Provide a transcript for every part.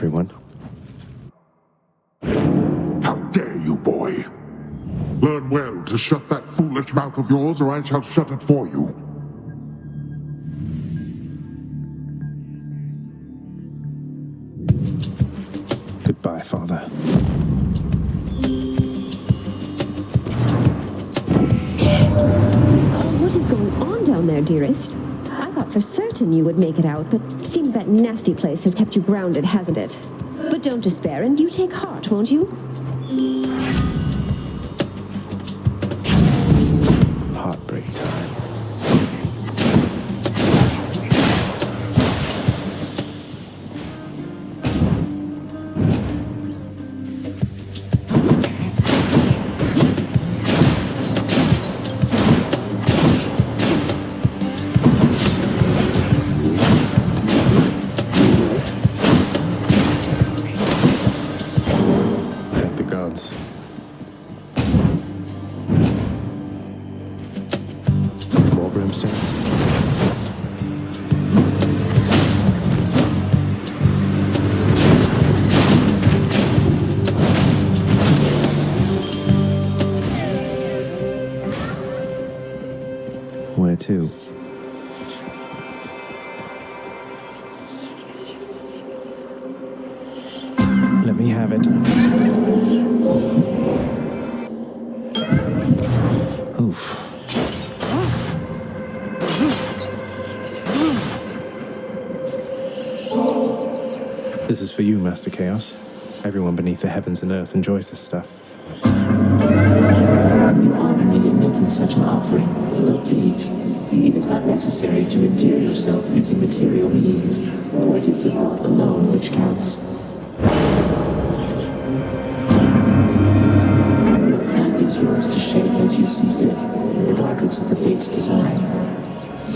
everyone. How dare you, boy! Learn well to shut that foolish mouth of yours, or I shall shut it for you. Goodbye, Father. What is going on down there, dearest? I thought for certain you would make it out, but it seems that nasty place has kept you grounded, hasn't it? But don't despair, and you take heart, won't you? Heartbreak time. Thank the gods. More brimstones. Where to? Let me have it. Oof. This is for you, Master Chaos. Everyone beneath the heavens and earth enjoys this stuff. You honor me in making such an offering, but please, it is not necessary to endear yourself using material means, for it is the thought alone which counts. Your path is yours to shape as you see fit, regardless of the fate's design.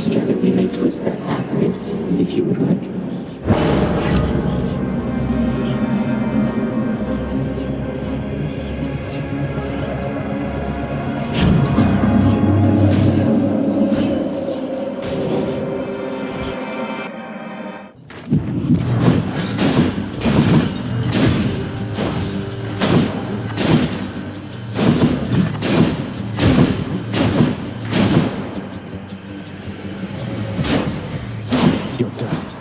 Together we may twist that path a bit, if you would like. Your dust.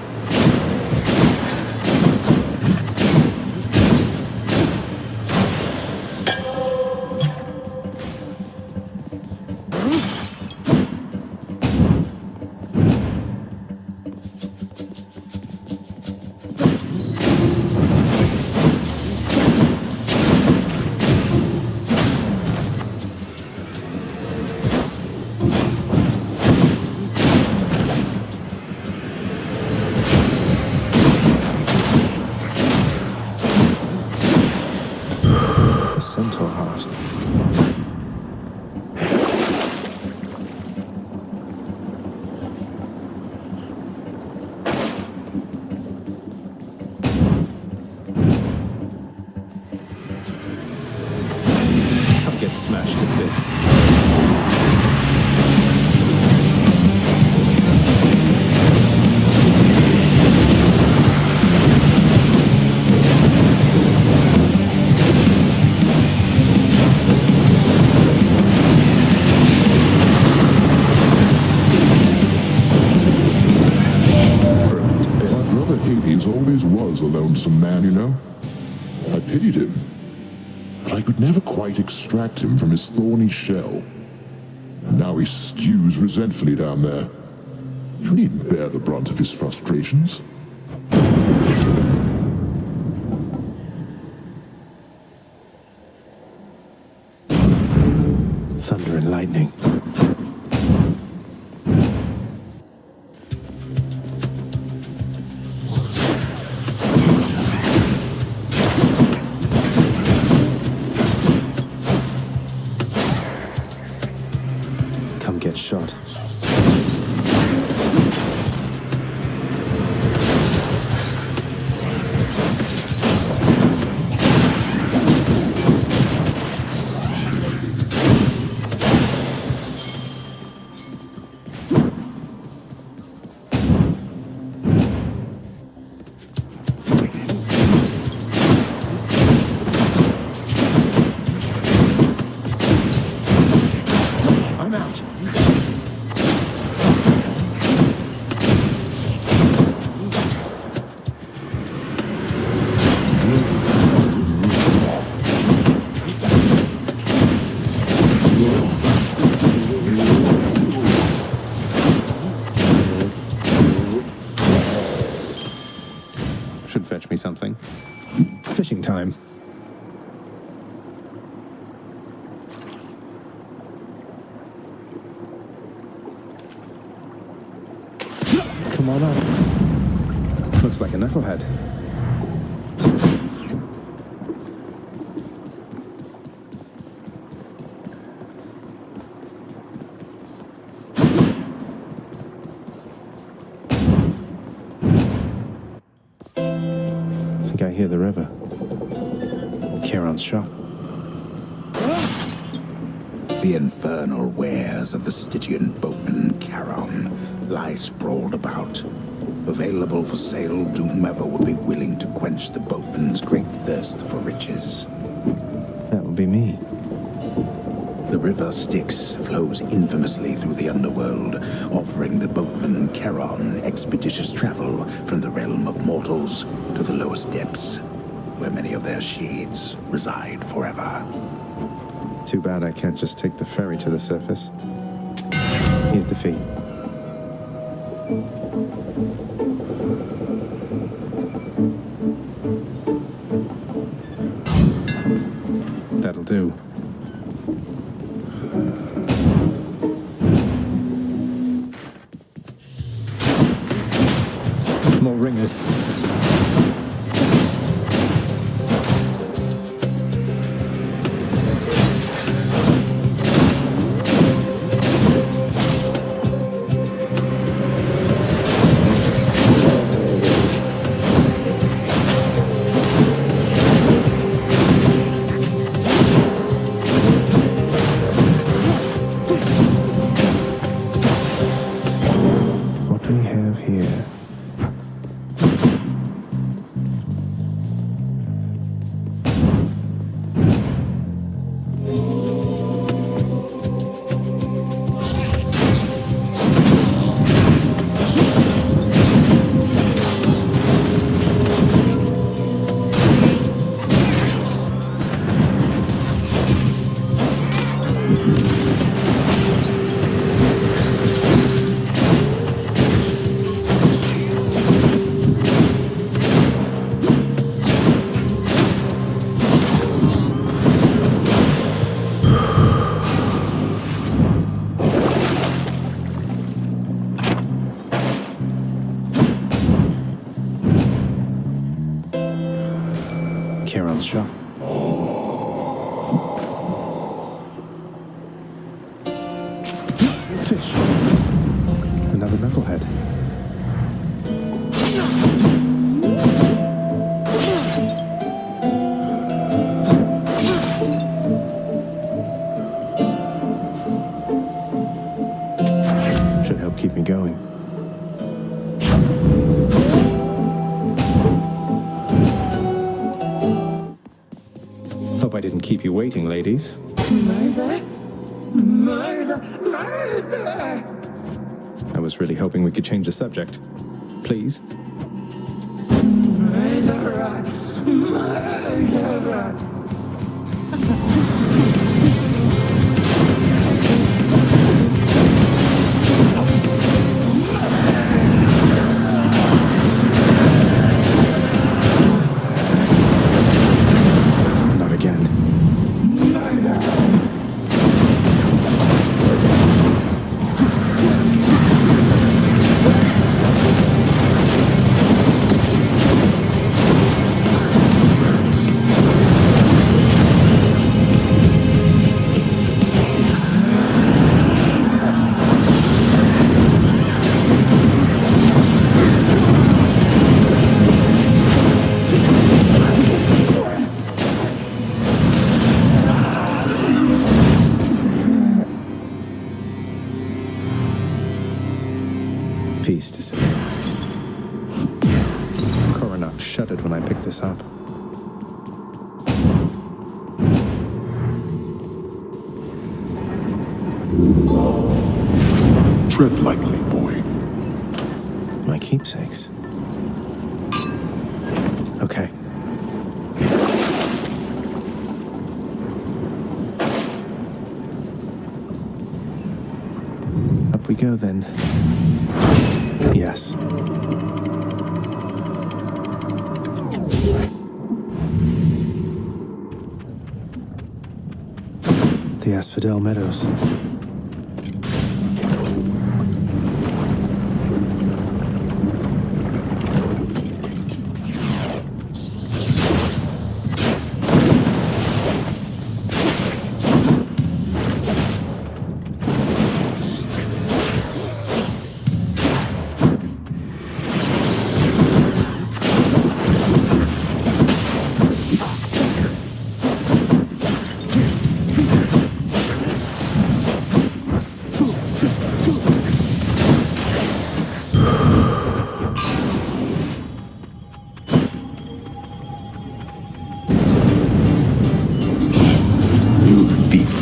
A centaur heart. Come get smashed to bits. My brother Hades always was a lonesome man, you know. I pitied him, but I could never quite extract him from his thorny shell. Now he stews resentfully down there. You needn't bear the brunt of his frustrations. Thunder and lightning. Come get shot. him out! Should fetch me something. Fishing time. Come on up. Looks like a knucklehead. I think I hear the river. Charon's shop. The infernal wares of the Stygian boatman Charon lie sprawled about. Available for sale to whomever would be willing to quench the boatman's great thirst for riches. That would be me. The river Styx flows infamously through the underworld, offering the boatman Charon expeditious travel from the realm of mortals to the lowest depths, where many of their shades reside forever. Too bad I can't just take the ferry to the surface. Here's the fee. That'll do. More ringers. What do we have here? Charon's shop. Fish. Another knucklehead. Should help keep me going. Hope I didn't keep you waiting, ladies. Murder! Murder! Murder! I was really hoping we could change the subject. Please? Murderer! Murderer! Not again. Peace to say. Coronac shuddered when I picked this up. Tread lightly, boy. My keepsakes. Okay. Up we go then. Yes. The Asphodel Meadows. You thief.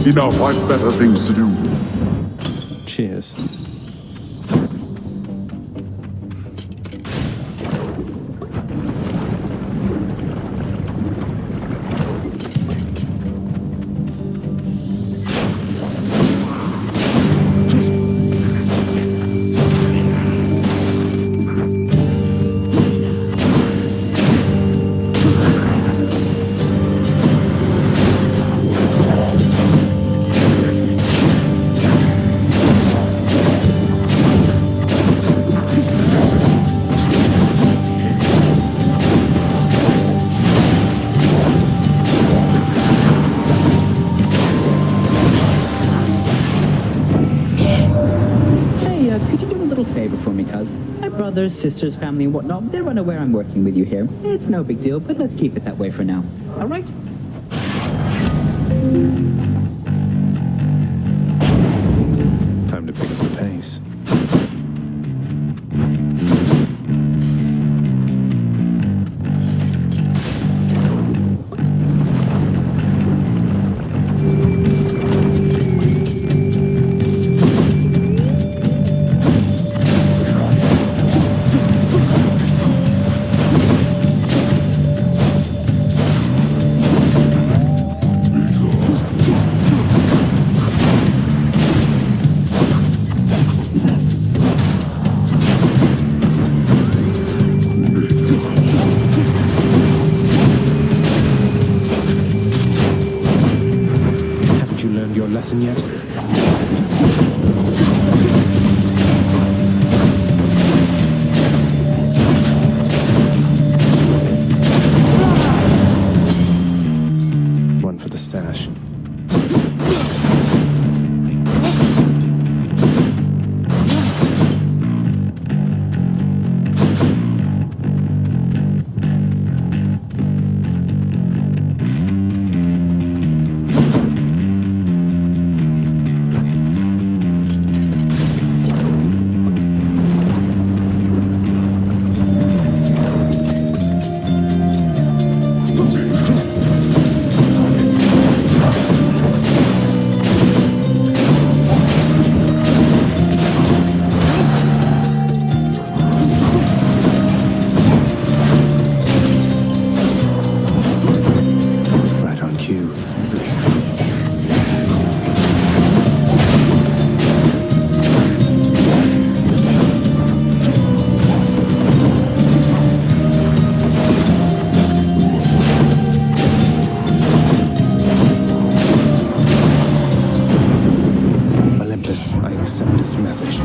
Enough, I've better things to do. Cheers. Hey, could you do a little favor for me, cuz? My brothers, sisters, family, and whatnot, they're unaware I'm working with you here. It's no big deal, but let's keep it that way for now. All right? Time to pick up the pace. Haven't you learned your lesson yet? One for the stash. Right on cue. Olympus, I accept this message.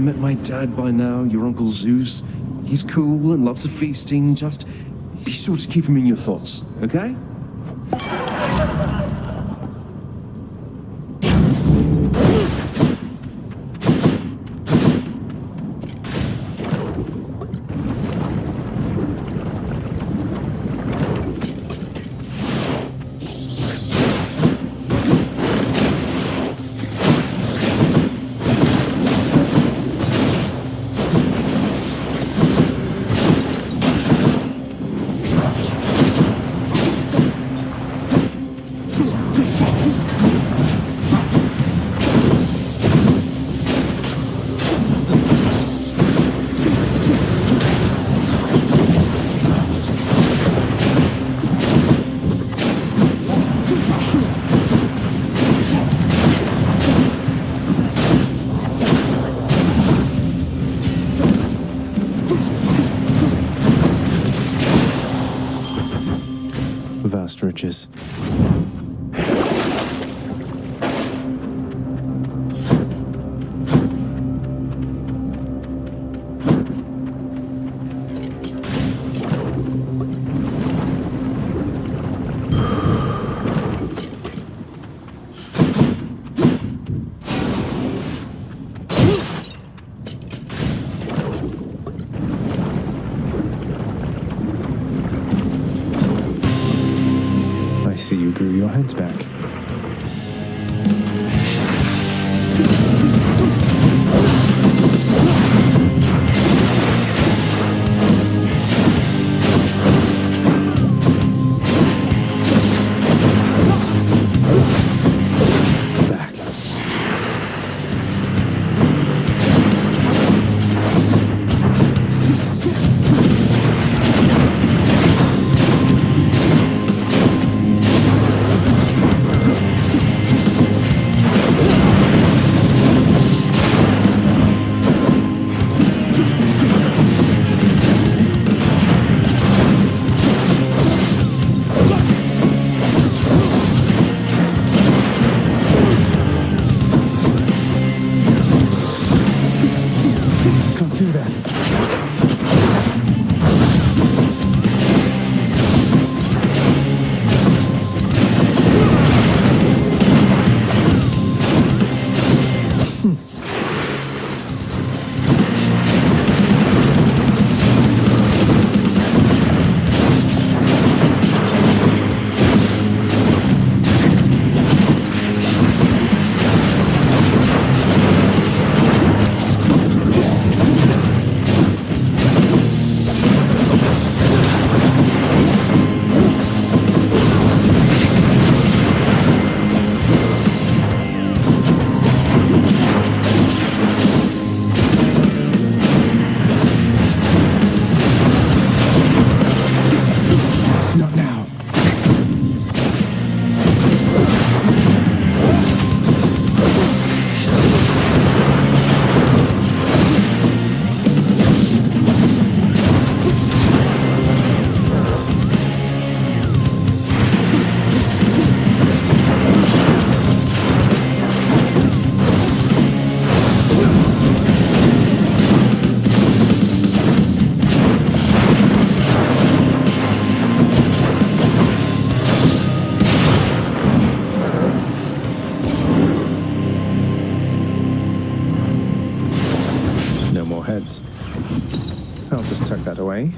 met my dad by now, your Uncle Zeus. He's cool and loves of feasting. Just be sure to keep him in your thoughts, okay? Vast riches. I see you grew your heads back. Back. Can't do that. Not now. No more heads. I'll just tuck that away.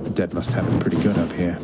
The dead must have it pretty good up here.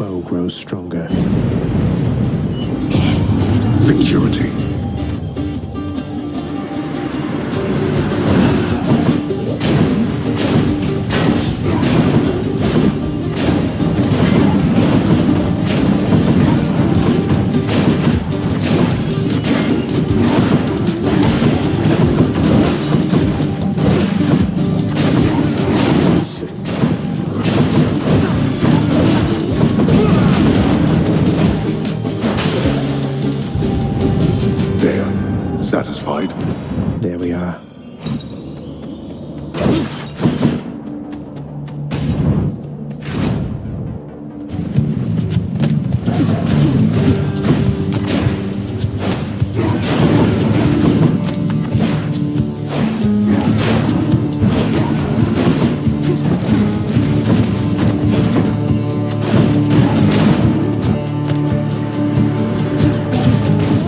foe grows stronger. Security. Satisfied? There we are.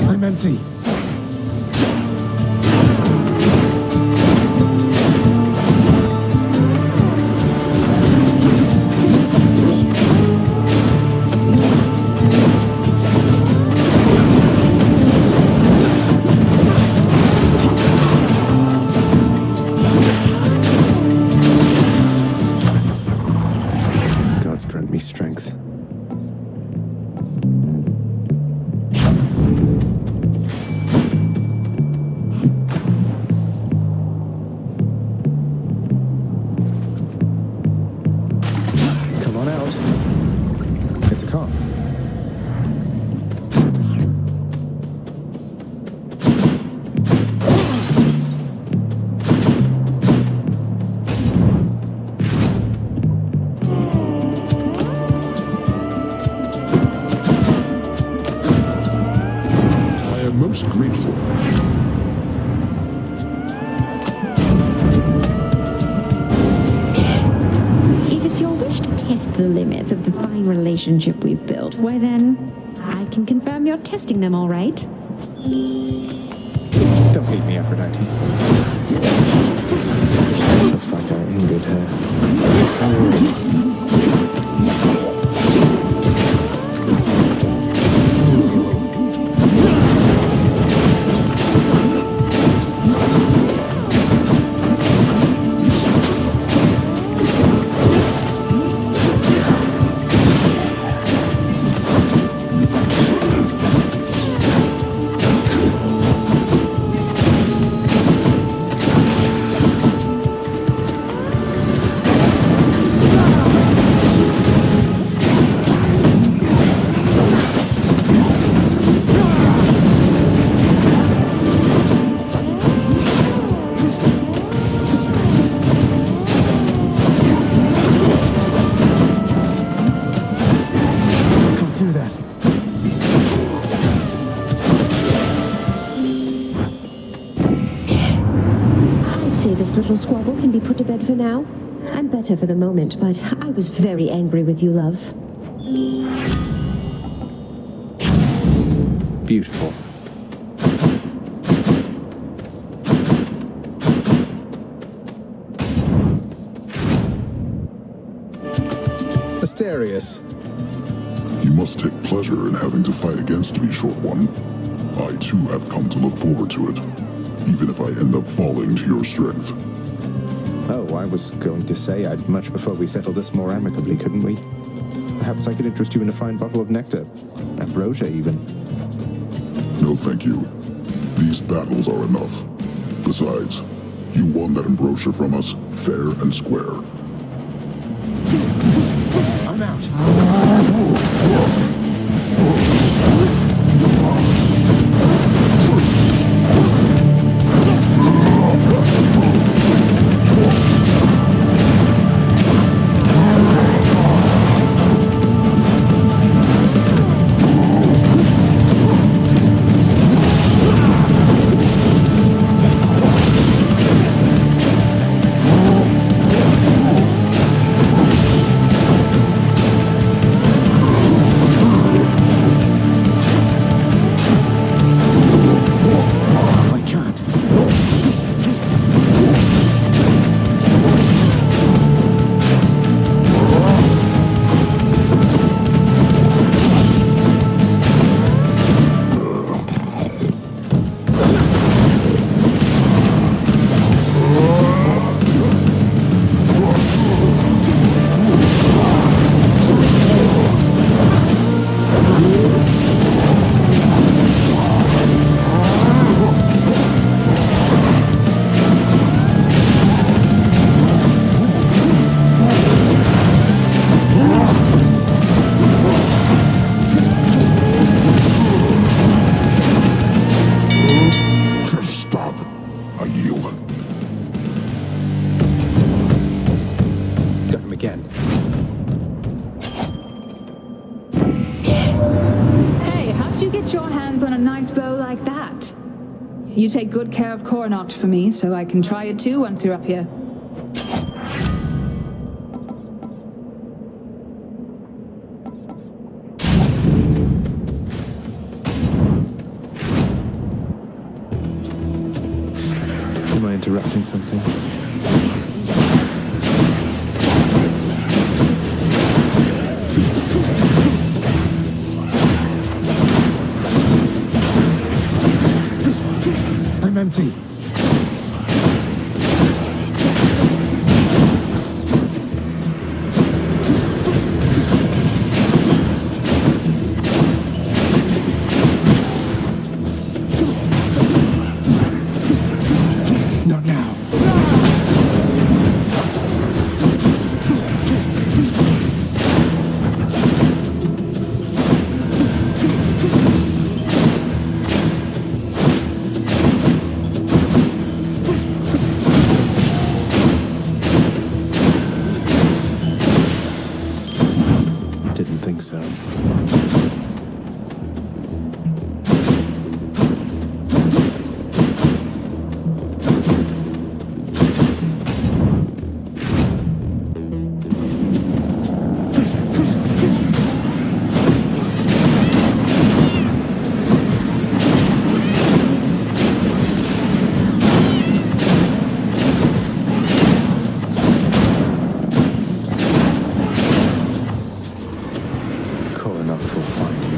I'm empty. Gods grant me strength. Come on out. It's a car. I am most grateful. If it's your wish to test the limits of the fine relationship we've built, why then, I can confirm you're testing them all right. Don't hate me, Aphrodite. Looks like I angered her. Can't do that. I'd say this little squabble can be put to bed for now. I'm better for the moment, but I was very angry with you, love. Beautiful. Asterius. You must take pleasure in having to fight against me, short one. I too have come to look forward to it, even if I end up falling to your strength. Oh, I was going to say I'd much prefer we settle this more amicably, couldn't we? Perhaps I could interest you in a fine bottle of nectar. Ambrosia, even. No, thank you. These battles are enough. Besides, you won that ambrosia from us, fair and square. I'm out. get your hands on a nice bow like that? You take good care of Coronat for me, so I can try it too once you're up here. Am I interrupting something? I'm empty. Not now. Didn't think so. Coronat will find you.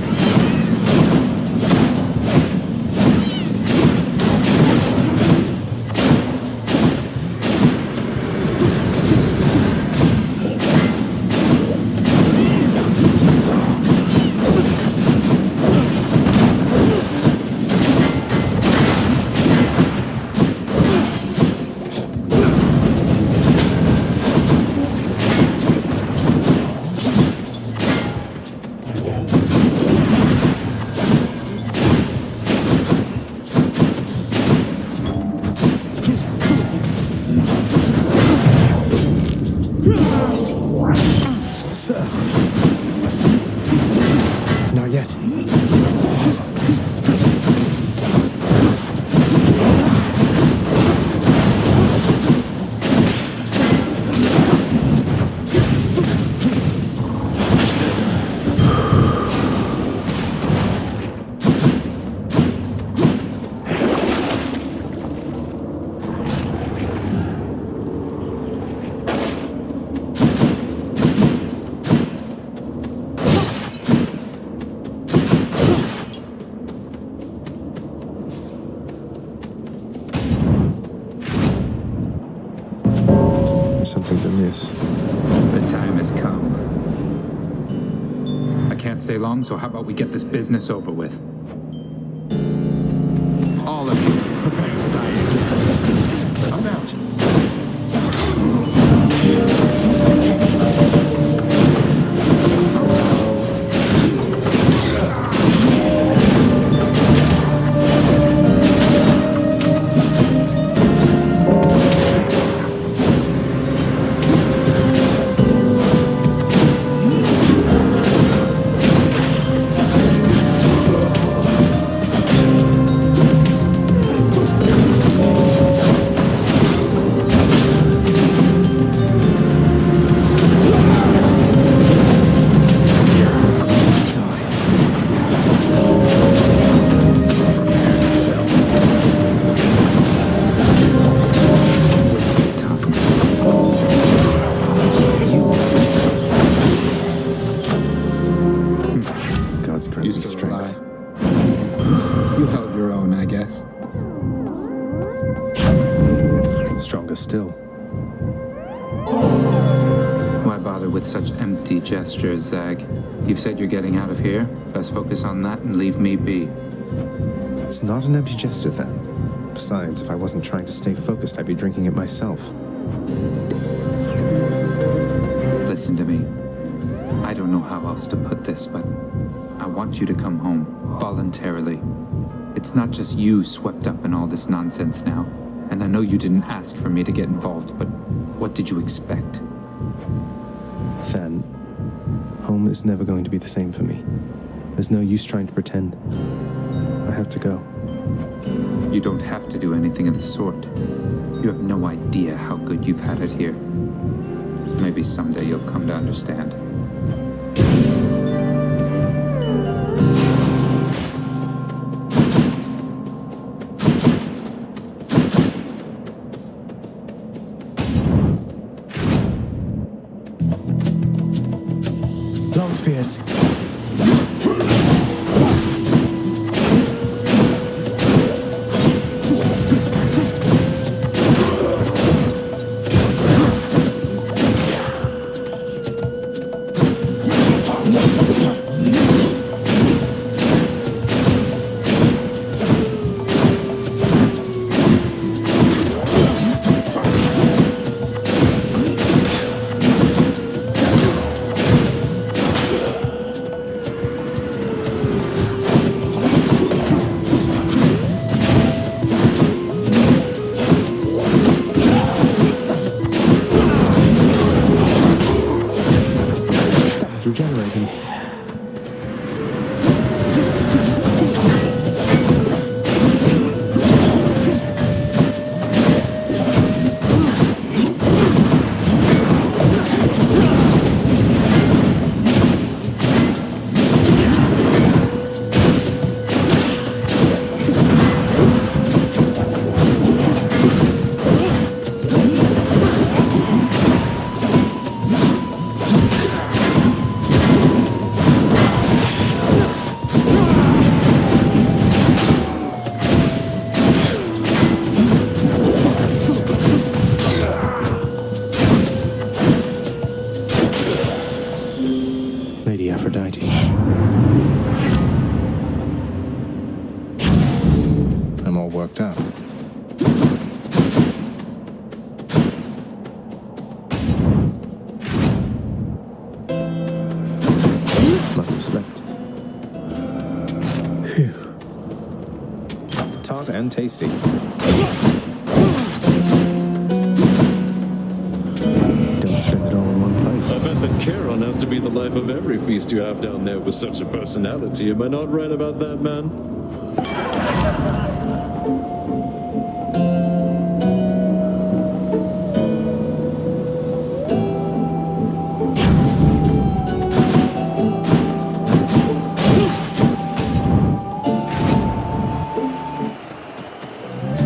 Not yet. Something's amiss. The time has come. I can't stay long, so how about we get this business over with? All of you, prepare to die again. I'm out. You still alive? You held your own, I guess. Stronger still. Why bother with such empty gestures, Zag? You've said you're getting out of here. Best focus on that and leave me be. It's not an empty gesture, then. Besides, if I wasn't trying to stay focused, I'd be drinking it myself. Listen to me. I don't know how else to put this, but I want you to come home, voluntarily. It's not just you swept up in all this nonsense now. And I know you didn't ask for me to get involved, but what did you expect? Fan, home is never going to be the same for me. There's no use trying to pretend. I have to go. You don't have to do anything of the sort. You have no idea how good you've had it here. Maybe someday you'll come to understand. Long spears. Regenerating. Lady Aphrodite. I'm all worked up. Must have slept. Phew. Tart and tasty. Don't spend it all in one place. I bet that Charon has to be the life of every feast you have down there with such a personality. Am I not right about that, man?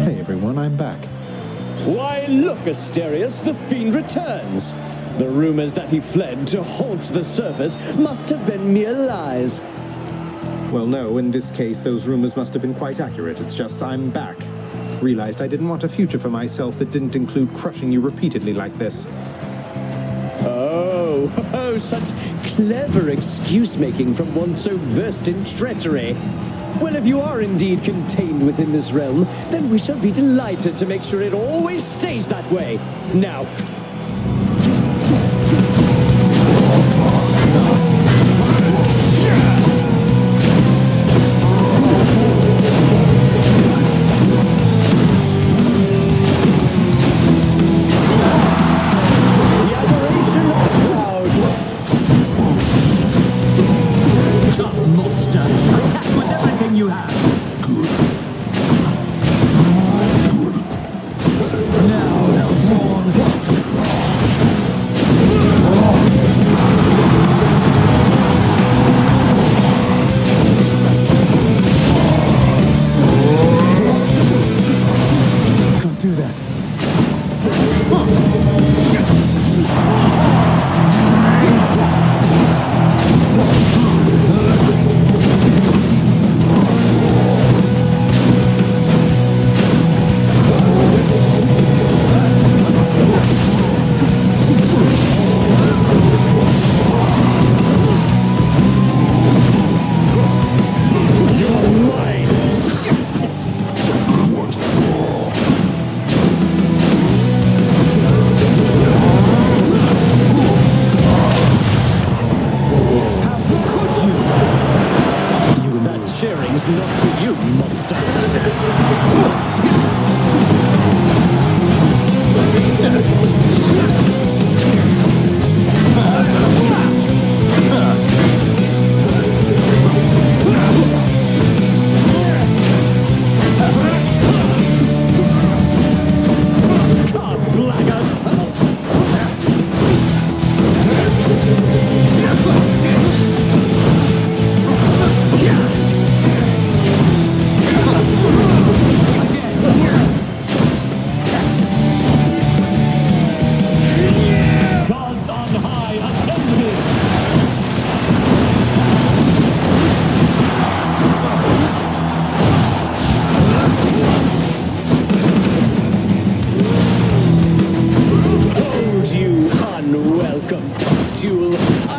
Hey everyone, I'm back. Why, look, Asterius, the fiend returns. The rumors that he fled to haunt the surface must have been mere lies. Well, no, in this case, those rumors must have been quite accurate. It's just I'm back. Realized I didn't want a future for myself that didn't include crushing you repeatedly like this. Oh, such clever excuse-making from one so versed in treachery. Well, if you are indeed contained within this realm, then we shall be delighted to make sure it always stays that way. Now,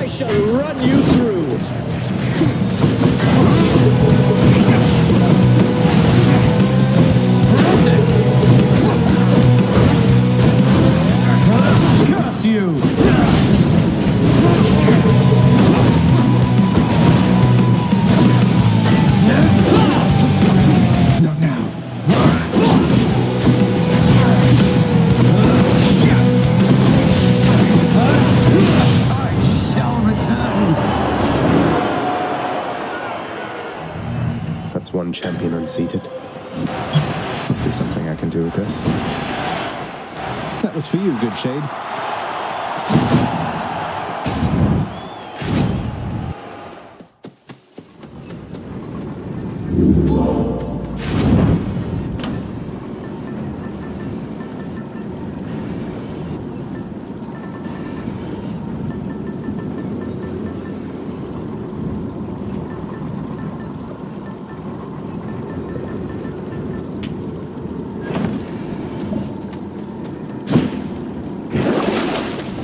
I shall run you through. Curse you! Not now. I shall return. That's one champion unseated. Must be something I can do with this. That was for you, good shade.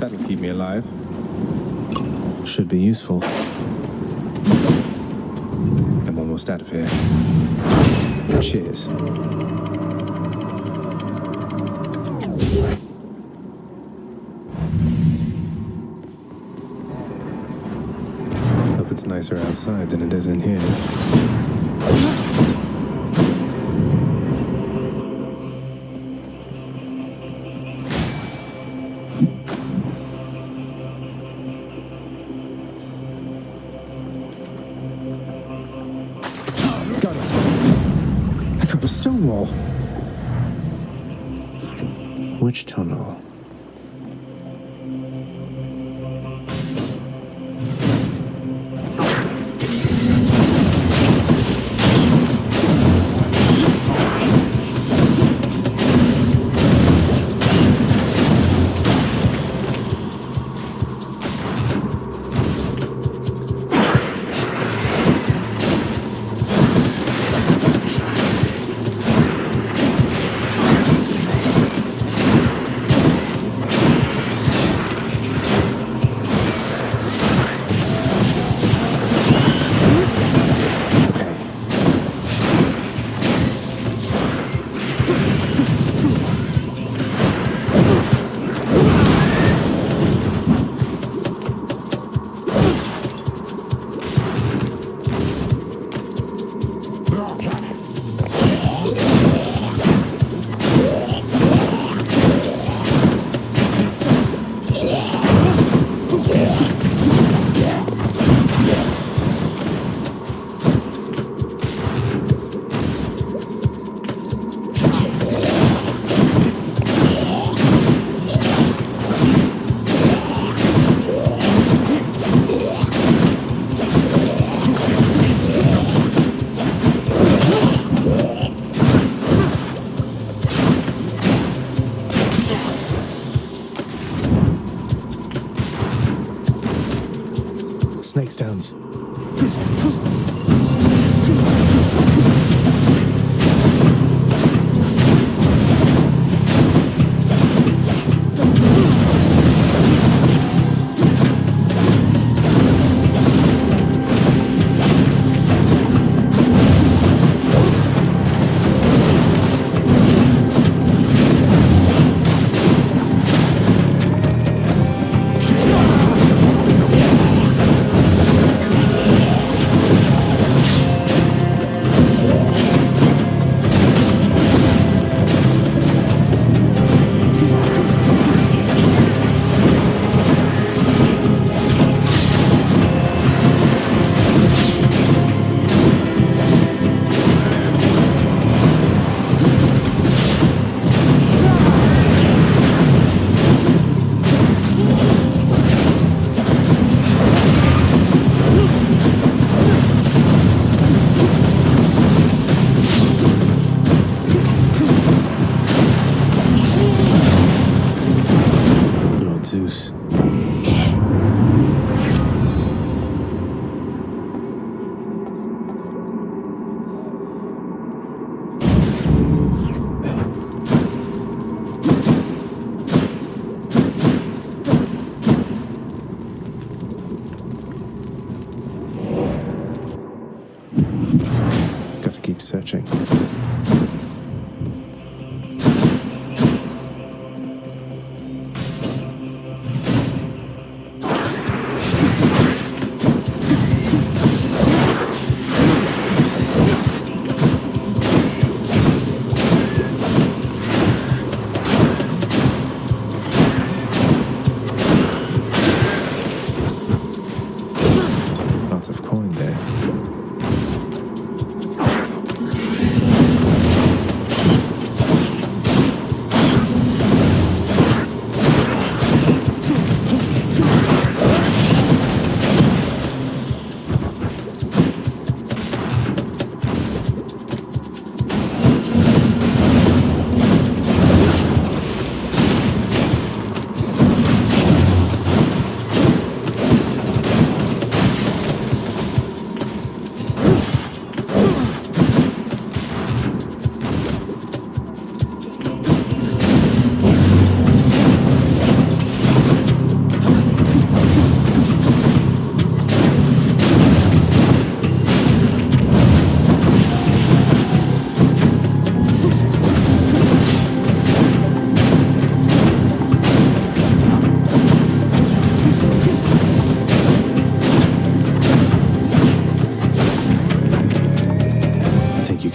That'll keep me alive. Should be useful. I'm almost out of here. Cheers. Hope it's nicer outside than it is in here. Got it. I got a stone wall. Which tunnel? Snake stones. Zeus. searching. Lots of coin there.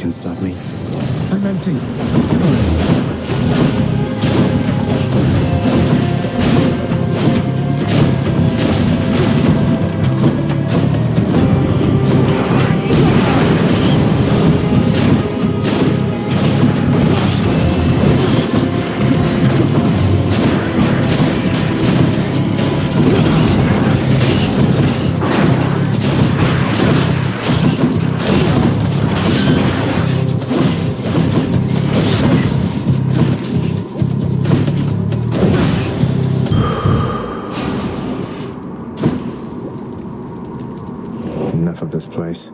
Stop me. I'm empty. Enough of this place.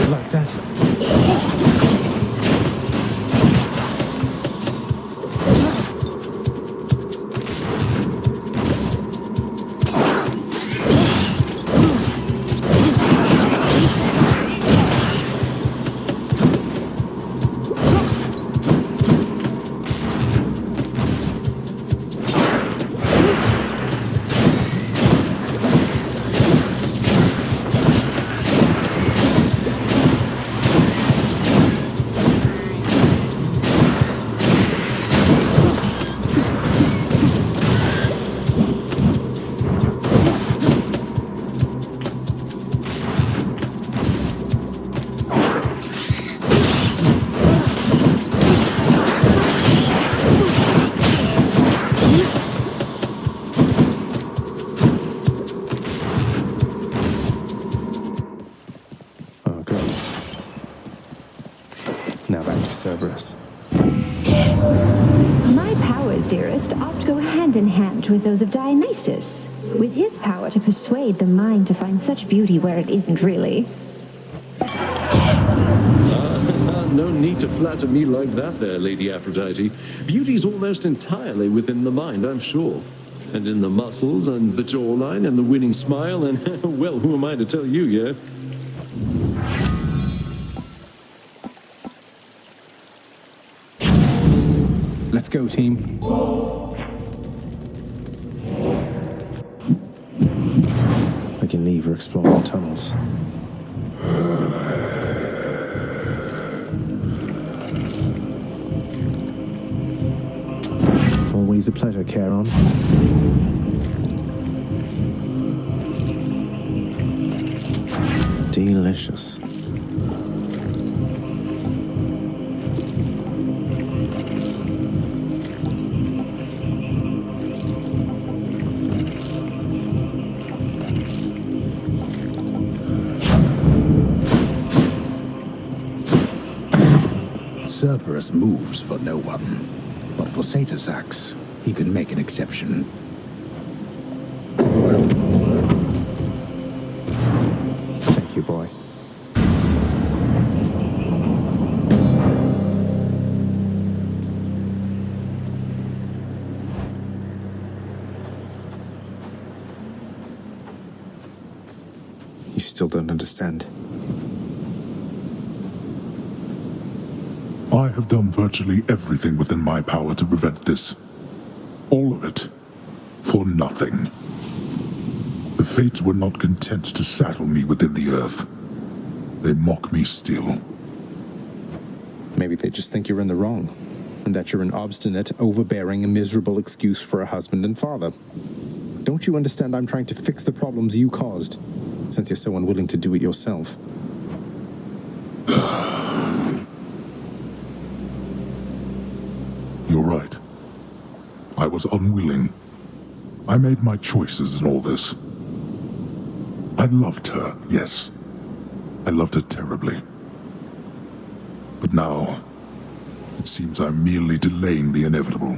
Like that. Now back to Cerberus. My powers, dearest, oft go hand in hand with those of Dionysus, with his power to persuade the mind to find such beauty where it isn't really. No need to flatter me like that there, Lady Aphrodite. Beauty's almost entirely within the mind, I'm sure. And in the muscles, and the jawline, and the winning smile, and, well, who am I to tell you, yeah? Let's go, team. I can leave or explore the tunnels. Always a pleasure, Charon. Delicious. Cerberus moves for no one, but for Satysax, he can make an exception. Thank you, boy. still don't understand. I have done virtually everything within my power to prevent this. All of it. For nothing. The fates were not content to saddle me within the earth. They mock me still. Maybe they just think you're in the wrong, and that you're an obstinate, overbearing, and miserable excuse for a husband and father. Don't you understand I'm trying to fix the problems you caused, since you're so unwilling to do it yourself? You're right. I was unwilling. I made my choices in all this. I loved her, yes. I loved her terribly. But now, it seems I'm merely delaying the inevitable.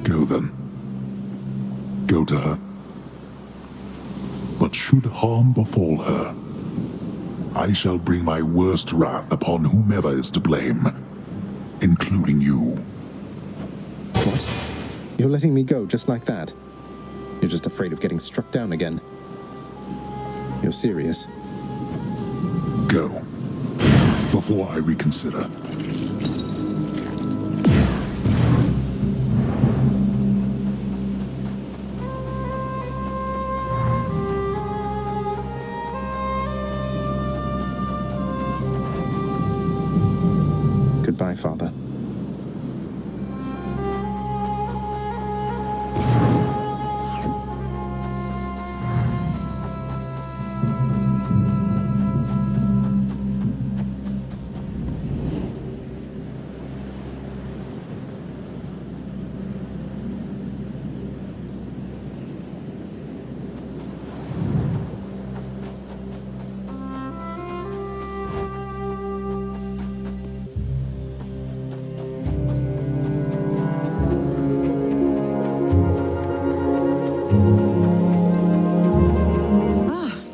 Go then. Go to her. But should harm befall her, I shall bring my worst wrath upon whomever is to blame, including you. What? You're letting me go just like that? You're just afraid of getting struck down again. You're serious? Go. Before I reconsider. Goodbye, Father.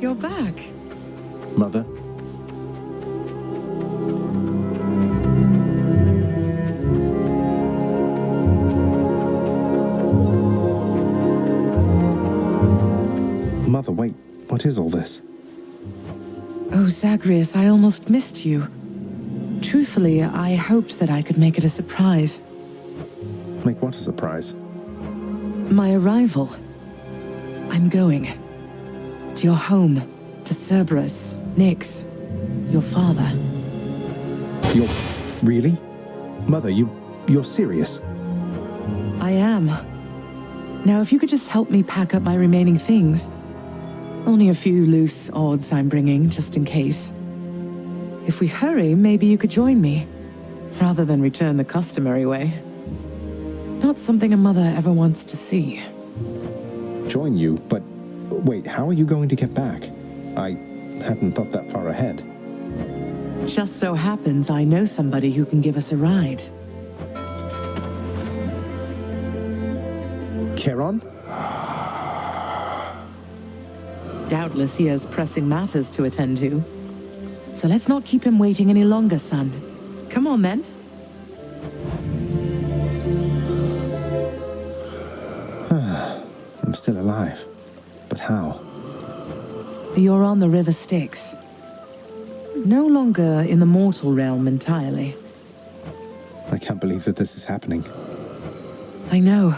You're back. Mother? Mother, wait. What is all this? Oh, Zagreus, I almost missed you. Truthfully, I hoped that I could make it a surprise. Make what a surprise? My arrival. I'm going. To your home. To Cerberus. Nyx. Your father. You're... really? Mother, you're serious? I am. Now, if you could just help me pack up my remaining things. Only a few loose odds I'm bringing, just in case. If we hurry, maybe you could join me, rather than return the customary way. Not something a mother ever wants to see. Join you? But wait, how are you going to get back? I hadn't thought that far ahead. Just so happens I know somebody who can give us a ride. Charon? Doubtless he has pressing matters to attend to. So let's not keep him waiting any longer, son. Come on, then. I'm still alive. But how? You're on the River Styx. No longer in the mortal realm entirely. I can't believe that this is happening. I know.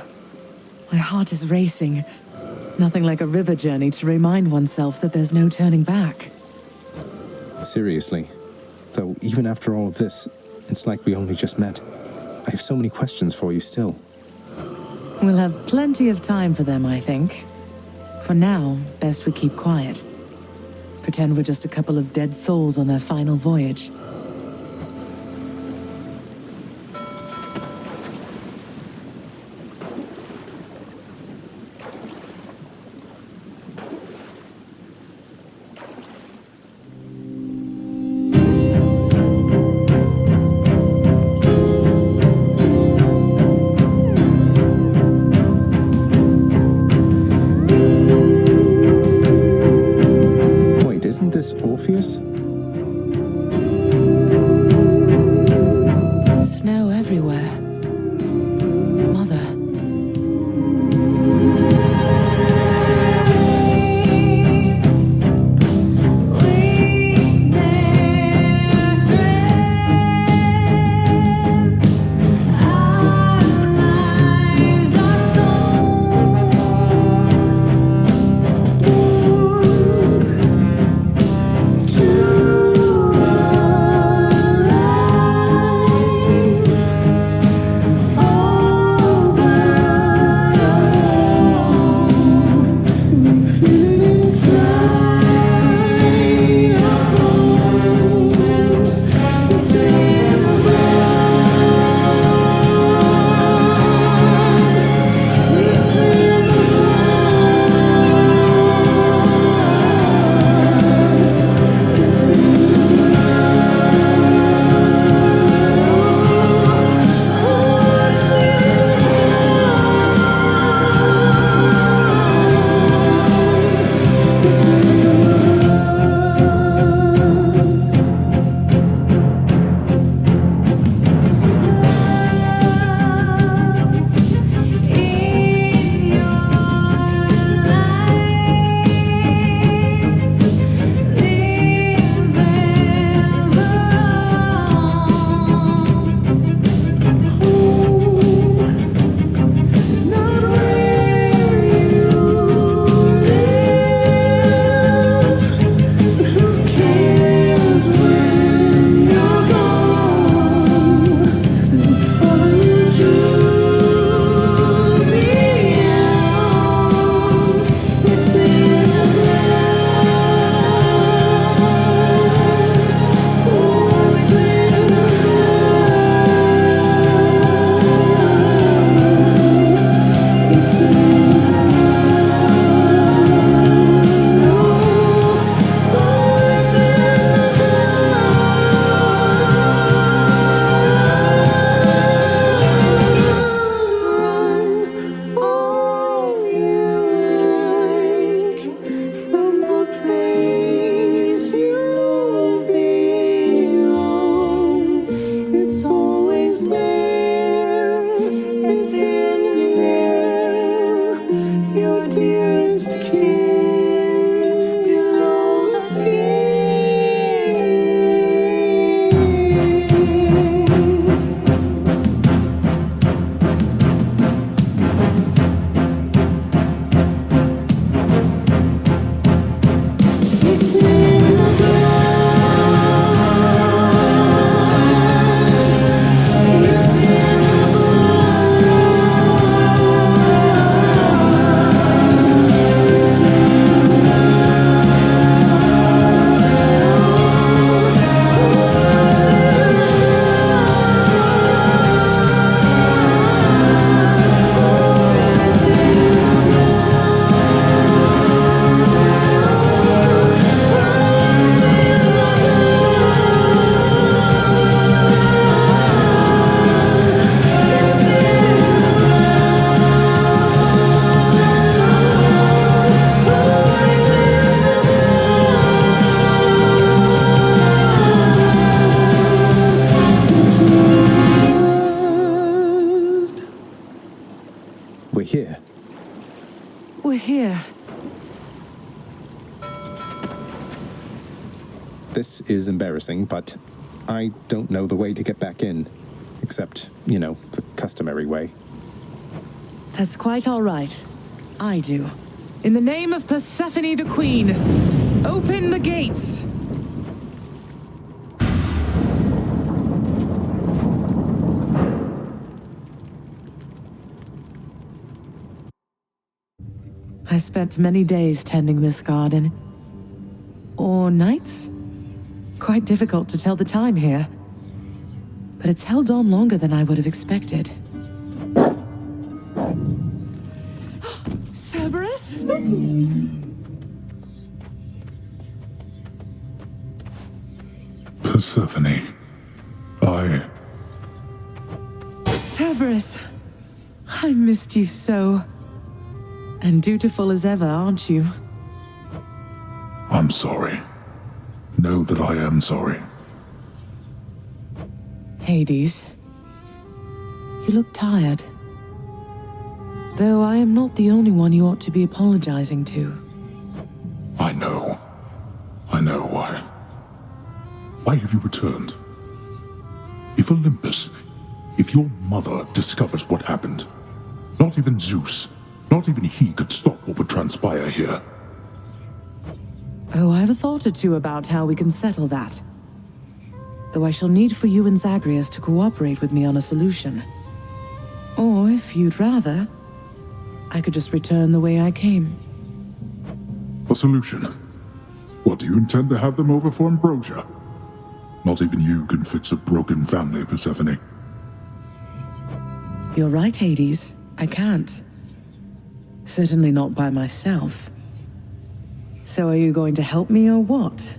My heart is racing. Nothing like a river journey to remind oneself that there's no turning back. Seriously. Though, even after all of this, it's like we only just met. I have so many questions for you still. We'll have plenty of time for them, I think. For now, best we keep quiet. Pretend we're just a couple of dead souls on their final voyage. Isn't this Orpheus? Snow everywhere. Mother. We're here. We're here. This is embarrassing, but I don't know the way to get back in. Except, the customary way. That's quite all right. I do. In the name of Persephone the Queen, open the gates! I spent many days tending this garden. Or nights? Quite difficult to tell the time here. But it's held on longer than I would have expected. Cerberus? Persephone. Cerberus. I missed you so. And dutiful as ever, aren't you? I'm sorry. Know that I am sorry. Hades. You look tired. Though I am not the only one you ought to be apologizing to. I know. Why? Why have you returned? If Olympus, if your mother discovers what happened, not even Zeus, not even he could stop what would transpire here. Oh, I have a thought or two about how we can settle that. Though I shall need for you and Zagreus to cooperate with me on a solution. Or, if you'd rather, I could just return the way I came. A solution? What, do you intend to have them over for ambrosia? Not even you can fix a broken family, Persephone. You're right, Hades. I can't. Certainly not by myself. So are you going to help me or what?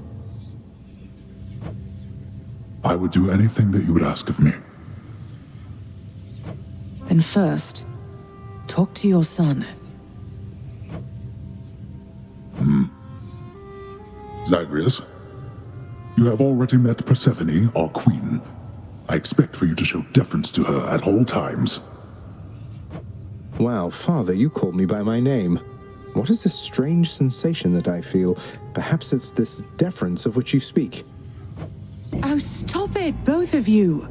I would do anything that you would ask of me. Then first, talk to your son. Zagreus, you have already met Persephone, our queen. I expect for you to show deference to her at all times. Wow, Father, you called me by my name. What is this strange sensation that I feel? Perhaps it's this deference of which you speak. Oh, stop it, both of you!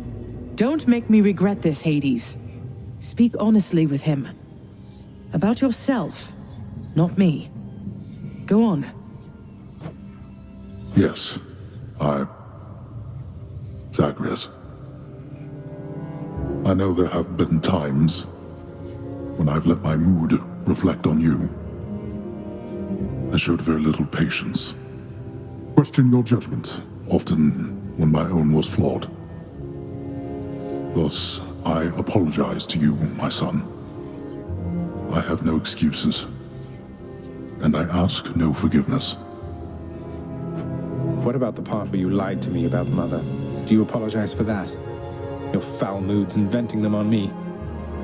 Don't make me regret this, Hades. Speak honestly with him. About yourself, not me. Go on. Yes, Zagreus. I know there have been times when I've let my mood reflect on you. I showed very little patience. Questioned your judgment, often when my own was flawed. Thus, I apologize to you, my son. I have no excuses, and I ask no forgiveness. What about the part where you lied to me about Mother? Do you apologize for that? Your foul moods and venting them on me.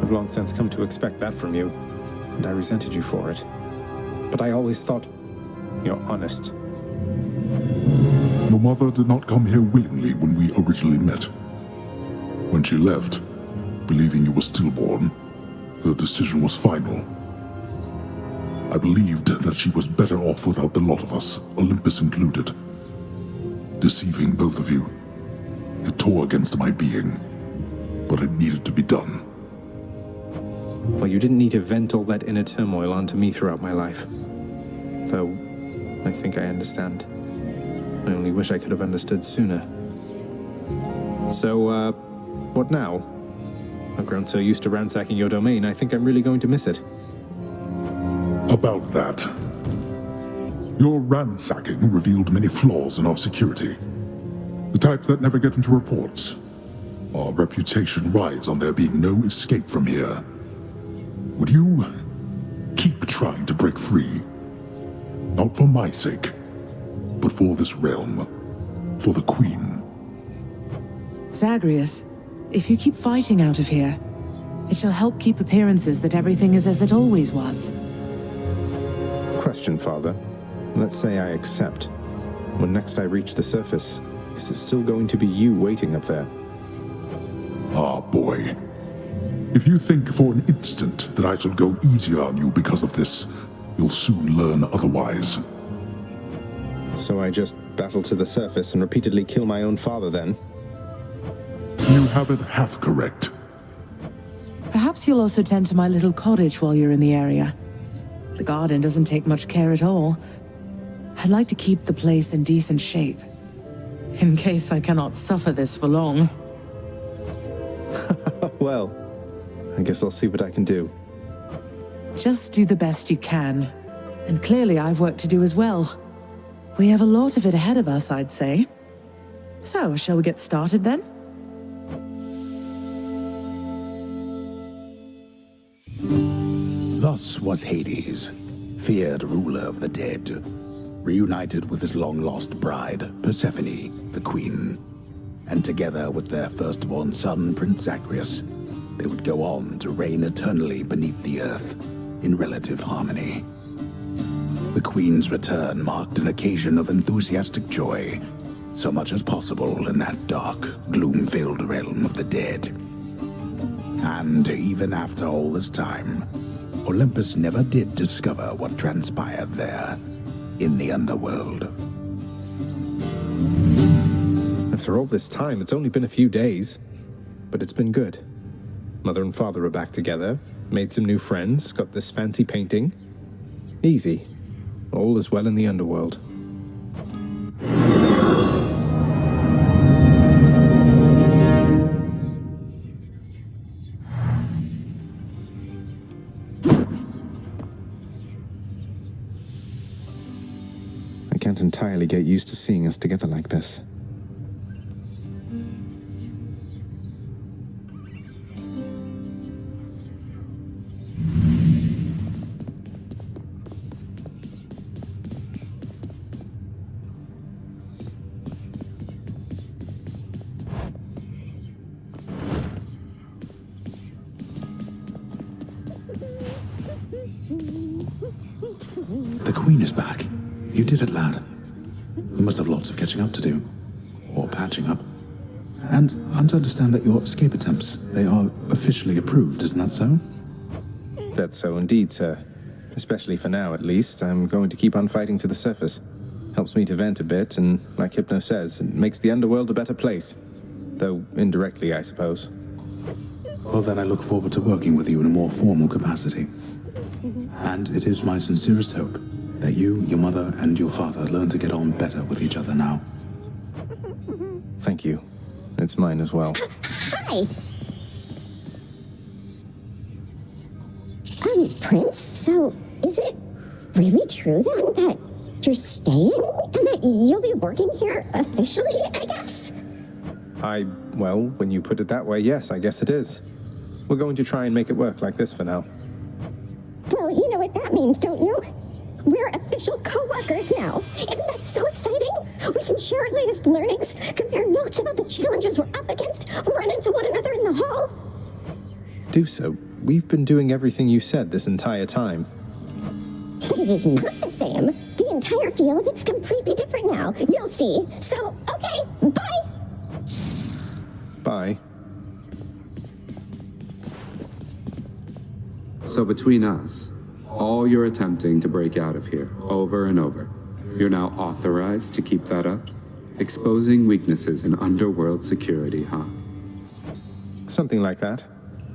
I've long since come to expect that from you, and I resented you for it. But I always thought you're honest. Your mother did not come here willingly when we originally met. When she left, believing you were stillborn, her decision was final. I believed that she was better off without the lot of us, Olympus included. Deceiving both of you. It tore against my being, but it needed to be done. Well, you didn't need to vent all that inner turmoil onto me throughout my life. Though, I think I understand. I only wish I could have understood sooner. So, what now? I've grown so used to ransacking your domain, I think I'm really going to miss it. About that. Your ransacking revealed many flaws in our security. The types that never get into reports. Our reputation rides on there being no escape from here. Would you keep trying to break free? Not for my sake, but for this realm. For the Queen. Zagreus, if you keep fighting out of here, it shall help keep appearances that everything is as it always was. Question, Father. Let's say I accept. When next I reach the surface, is it still going to be you waiting up there? Ah, boy. If you think for an instant that I shall go easier on you because of this, you'll soon learn otherwise. So I just battle to the surface and repeatedly kill my own father then? You have it half correct. Perhaps you'll also tend to my little cottage while you're in the area. The garden doesn't take much care at all. I'd like to keep the place in decent shape, in case I cannot suffer this for long. Well, I guess I'll see what I can do. Just do the best you can. And clearly I've work to do as well. We have a lot of it ahead of us, I'd say. So, shall we get started then? Thus was Hades, feared ruler of the dead, reunited with his long-lost bride, Persephone, the queen. And together with their firstborn son, Prince Zagreus, they would go on to reign eternally beneath the earth, in relative harmony. The queen's return marked an occasion of enthusiastic joy, so much as possible in that dark, gloom-filled realm of the dead. And even after all this time, Olympus never did discover what transpired there, in the underworld. After all this time, it's only been a few days. But it's been good. Mother and father are back together, made some new friends, got this fancy painting. Easy. All is well in the underworld. I can't entirely get used to seeing us together like this. The queen is back. You did it, lad. We must have lots of catching up to do. Or patching up. And I'm to understand that your escape attempts, they are officially approved, isn't that so? That's so indeed, sir. Especially for now, at least. I'm going to keep on fighting to the surface. Helps me to vent a bit, and like Hypno says, it makes the underworld a better place. Though indirectly, I suppose. Well, then I look forward to working with you in a more formal capacity. And it is my sincerest hope that you, your mother, and your father learn to get on better with each other now. Thank you. It's mine as well. Hi! Prince, so is it really true then that you're staying? And that you'll be working here officially, I guess? Well, when you put it that way, yes, I guess it is. We're going to try and make it work like this for now. Well, you know what that means, don't you? We're official co-workers now. Isn't that so exciting? We can share our latest learnings, compare notes about the challenges we're up against, run into one another in the hall. Do so. We've been doing everything you said this entire time. But it is not the same. The entire feel of it's completely different now. You'll see. So, okay, bye! Bye. So between us, all you're attempting to break out of here, over and over, you're now authorized to keep that up? Exposing weaknesses in underworld security, huh? Something like that.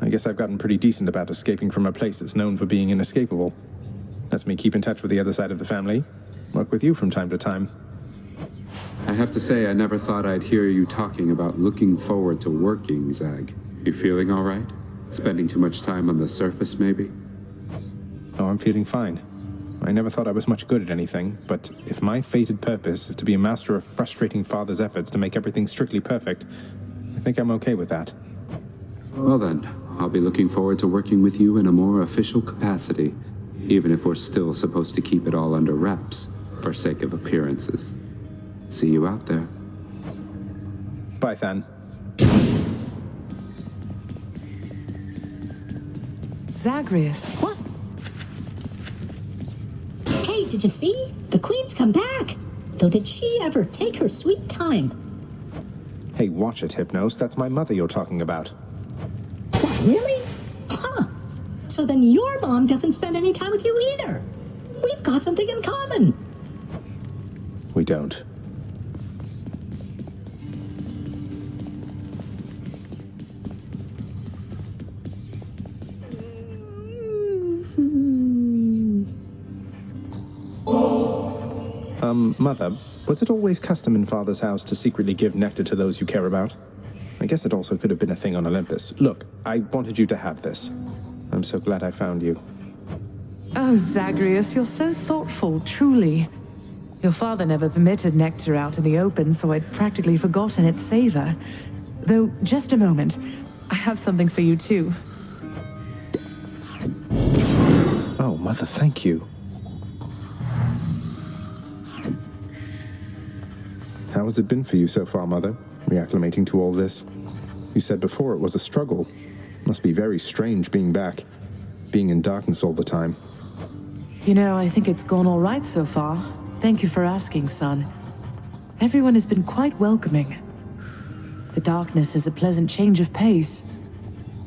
I guess I've gotten pretty decent about escaping from a place that's known for being inescapable. Lets me keep in touch with the other side of the family. Work with you from time to time. I have to say, I never thought I'd hear you talking about looking forward to working, Zag. You feeling all right? Spending too much time on the surface, maybe? Oh, I'm feeling fine. I never thought I was much good at anything, but if my fated purpose is to be a master of frustrating father's efforts to make everything strictly perfect, I think I'm okay with that. Well then, I'll be looking forward to working with you in a more official capacity, even if we're still supposed to keep it all under wraps, for sake of appearances. See you out there. Bye, Than. Zagreus. What? Hey, did you see? The Queen's come back. Though did she ever take her sweet time? Hey, watch it, Hypnos. That's my mother you're talking about. What, really? so then your mom doesn't spend any time with you either. We've got something in common. We don't. Mother, was it always custom in Father's house to secretly give nectar to those you care about? I guess it also could have been a thing on Olympus. Look, I wanted you to have this. I'm so glad I found you. Oh, Zagreus, you're so thoughtful, truly. Your father never permitted nectar out in the open, so I'd practically forgotten its savor. Though, just a moment. I have something for you, too. Oh, Mother, thank you. How has it been for you so far, Mother? Reacclimating to all this? You said before it was a struggle. Must be very strange being back. Being in darkness all the time. You know, I think it's gone all right so far. Thank you for asking, son. Everyone has been quite welcoming. The darkness is a pleasant change of pace.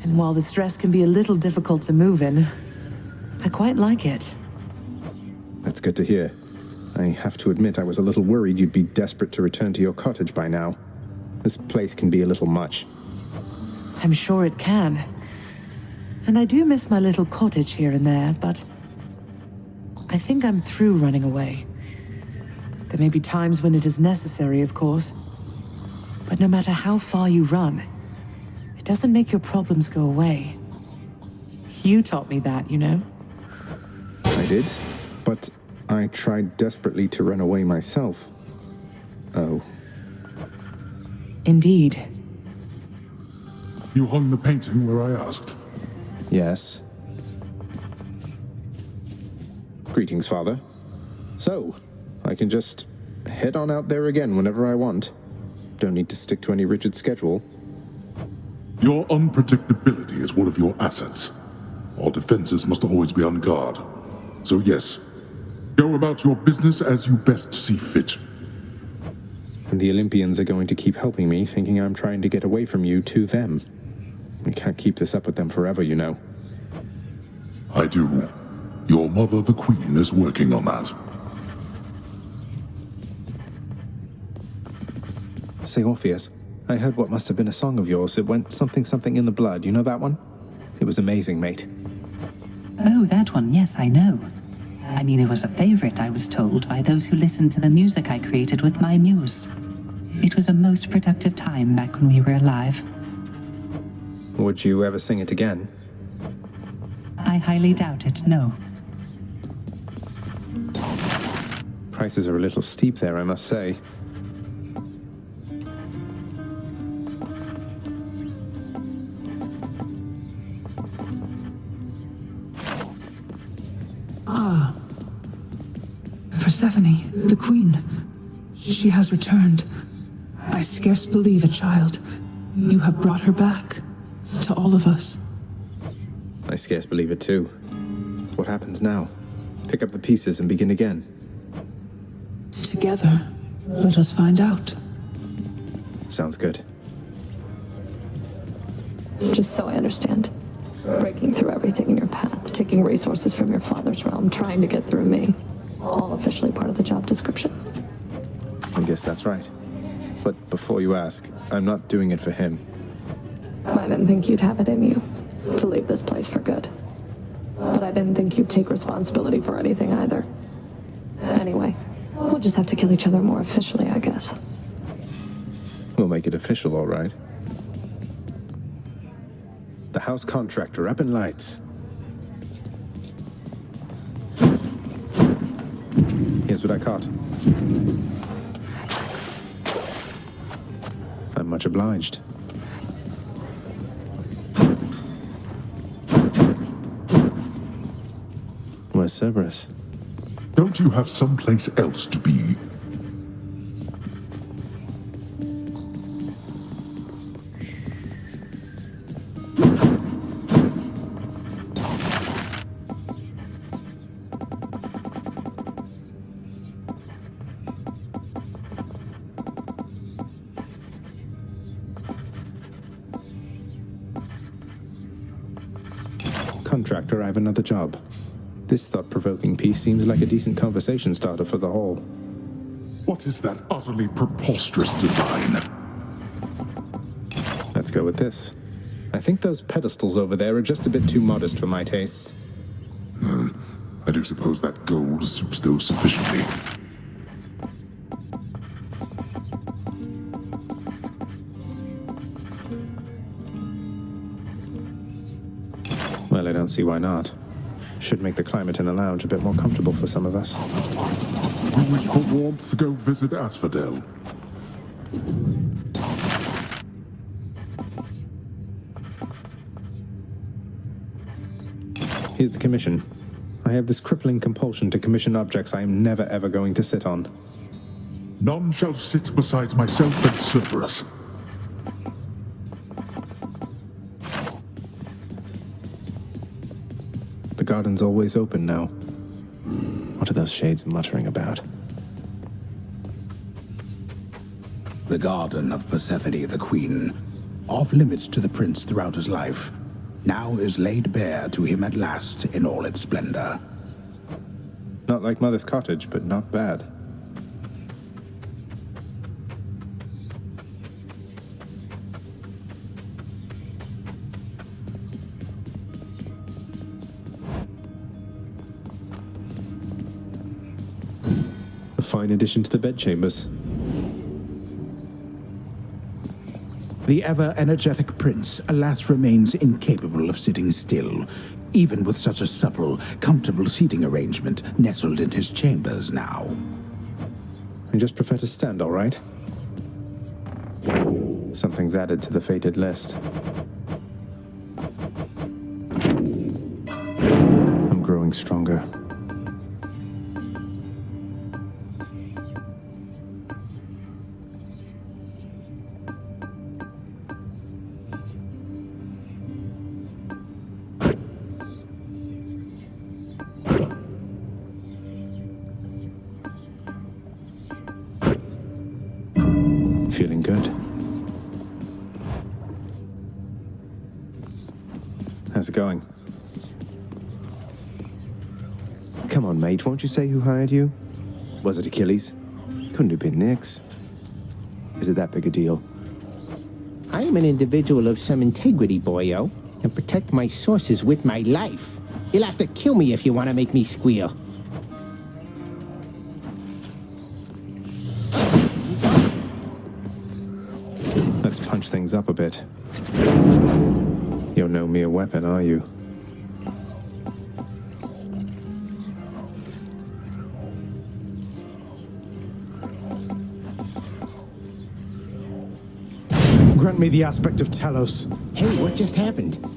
And while the stress can be a little difficult to move in, I quite like it. That's good to hear. I have to admit I was a little worried you'd be desperate to return to your cottage by now. This place can be a little much. I'm sure it can. And I do miss my little cottage here and there, but I think I'm through running away. There may be times when it is necessary, of course. But no matter how far you run, it doesn't make your problems go away. You taught me that, you know? I did, but I tried desperately to run away myself. Oh. Indeed. You hung the painting where I asked? Yes. Greetings, Father. So, I can just head on out there again whenever I want. Don't need to stick to any rigid schedule. Your unpredictability is one of your assets. Our defenses must always be on guard. So yes, go about your business as you best see fit. And the Olympians are going to keep helping me, thinking I'm trying to get away from you to them. We can't keep this up with them forever, you know. I do. Your mother, the Queen, is working on that. Say, Orpheus, I heard what must have been a song of yours. It went something something in the blood. You know that one? It was amazing, mate. Oh, that one, yes, I know. I mean, it was a favorite, I was told, by those who listened to the music I created with my muse. It was a most productive time back when we were alive. Would you ever sing it again? I highly doubt it, no. Prices are a little steep there, I must say. Ah. Persephone, the Queen. She has returned. I scarce believe it, child. You have brought her back. To all of us. I scarce believe it too. What happens now? Pick up the pieces and begin again. Together, let us find out. Sounds good. Just so I understand. Breaking through everything in your path, taking resources from your father's realm, trying to get through me. All officially part of the job description. I guess that's right. But before you ask, I'm not doing it for him. I didn't think you'd have it in you to leave this place for good. But I didn't think you'd take responsibility for anything either. Anyway, we'll just have to kill each other more officially, I guess. We'll make it official, all right. The house contractor up in lights. Here's what I caught. I'm much obliged. Where's Cerberus? Don't you have someplace else to be? contractor, I have another job. This thought-provoking piece seems like a decent conversation starter for the hall. What is that utterly preposterous design? Let's go with this. I think those pedestals over there are just a bit too modest for my tastes. I do suppose that gold suits those sufficiently. Well, I don't see why not. Should make the climate in the lounge a bit more comfortable for some of us. Will we for warmth go visit Asphodel? Here's the commission. I have this crippling compulsion to commission objects I am never ever going to sit on. None shall sit besides myself and Cerberus. The garden's always open now. What are those shades muttering about? The garden of Persephone the Queen, off limits to the prince throughout his life, now is laid bare to him at last in all its splendor. Not like Mother's cottage, but not bad. A fine addition to the bedchambers. The ever-energetic prince, alas, remains incapable of sitting still, even with such a supple, comfortable seating arrangement nestled in his chambers now. I just prefer to stand, all right? Something's added to the fated list. I'm growing stronger. Feeling good. How's it going? Come on, mate, won't you say who hired you? Was it Achilles? Couldn't have been Nyx. Is it that big a deal? I am an individual of some integrity, boyo, and protect my sources with my life. You'll have to kill me if you want to make me squeal. Let's punch things up a bit. You're no mere weapon, are you? Grant me the aspect of Talos. Hey, what just happened? Be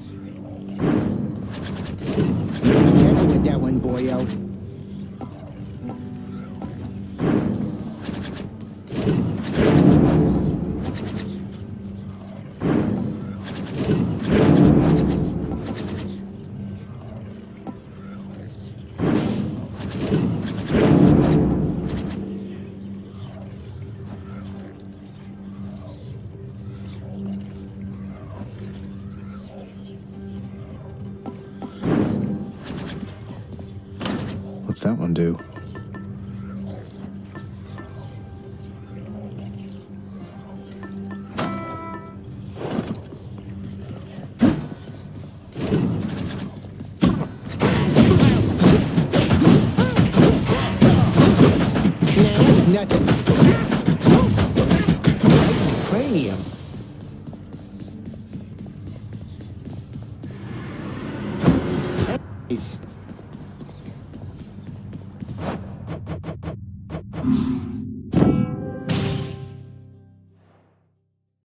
careful with that one, boyo. What's that one do? Nothing. Cranium. Nice.